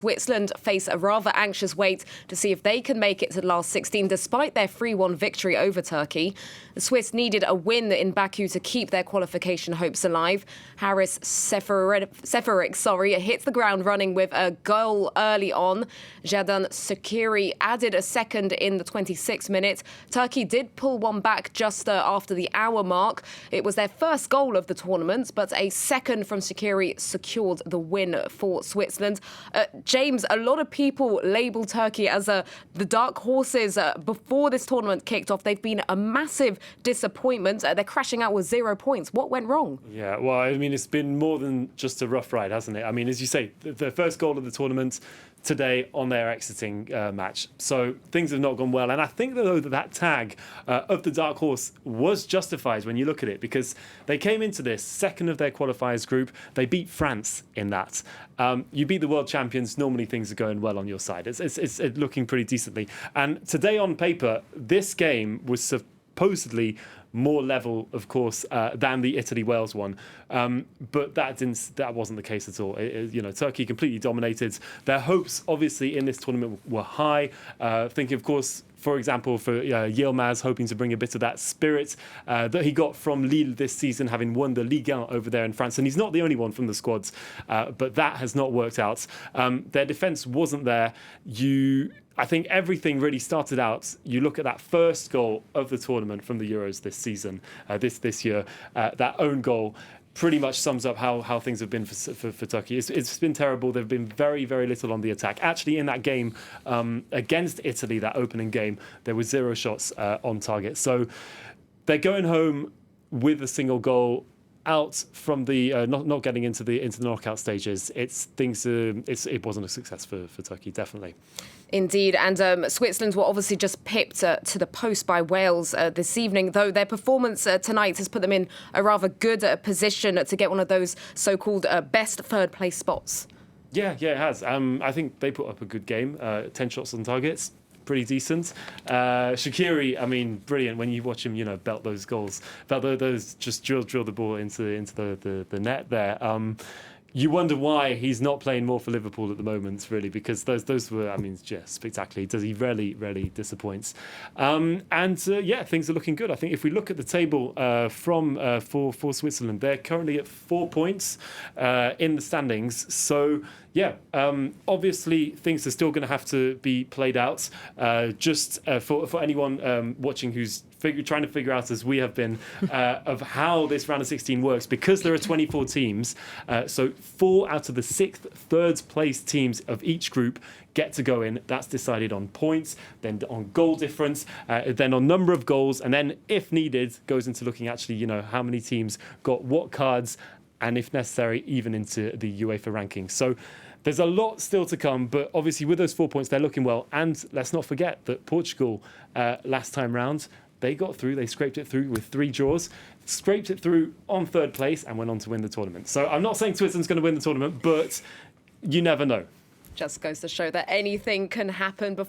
Switzerland face a rather anxious wait to see if they can make it to the last 16 despite their 3-1 victory over Turkey. The Swiss needed a win in Baku to keep their qualification hopes alive. Haris Seferik hits the ground running with a goal early on. Xherdan Shaqiri added a second in the 26th minute. Turkey did pull one back just after the hour mark. It was their first goal of the tournament, but a second from Shaqiri secured the win for Switzerland. James, a lot of people label Turkey as the dark horses before this tournament kicked off. They've been a massive disappointment. They're crashing out with 0 points. What went wrong? Yeah, well, I mean, it's been more than just a rough ride, hasn't it? I mean, as you say, the first goal of the tournament today on their exiting match. So things have not gone well. And I think, though, that tag of the dark horse was justified when you look at it, because they came into this second of their qualifiers group. They beat France in that. You beat the world champions. Normally things are going well on your side. It's looking pretty decently. And today on paper, this game was supposedly more level, of course, than the Italy-Wales one, but that wasn't the case at all. Turkey completely dominated. Their hopes, obviously, in this tournament were high. Thinking, of course, for example, for Yilmaz, hoping to bring a bit of that spirit that he got from Lille this season, having won the Ligue 1 over there in France. And he's not the only one from the squads, but that has not worked out. Their defence wasn't there. I think everything really started out. You look at that first goal of the tournament from the Euros this season, this year, that own goal pretty much sums up how things have been for Turkey. It's been terrible. They've been very, very little on the attack. Actually, in that game against Italy, that opening game, there were 0 shots on target. So they're going home with a single goal. Out from the not getting into the knockout stages, it wasn't a success for Turkey, definitely. Indeed, and Switzerland were obviously just pipped to the post by Wales this evening, though their performance tonight has put them in a rather good position to get one of those so-called best third-place spots. Yeah, it has. I think they put up a good game, 10 shots on targets. Pretty decent. Shaqiri, I mean, brilliant when you watch him, belt those goals. Belt those, just drill the ball into the net there. You wonder why he's not playing more for Liverpool at the moment, really, because those were, I mean, just spectacular. He rarely disappoints. Things are looking good. I think if we look at the table for Switzerland, they're currently at 4 points in the standings. So, obviously things are still going to have to be played out. For anyone watching who's trying to figure out, as we have been, of how this round of 16 works, because there are 24 teams. So 4 out of the 6th, third place teams of each group get to go in. That's decided on points, then on goal difference, then on number of goals, and then, if needed, goes into looking actually, how many teams got what cards, and if necessary, even into the UEFA rankings. So there's a lot still to come, but obviously with those 4 points, they're looking well. And let's not forget that Portugal, last time round, they got through. They scraped it through with 3 draws, scraped it through on third place, and went on to win the tournament. So I'm not saying Switzerland's going to win the tournament, but you never know. Just goes to show that anything can happen before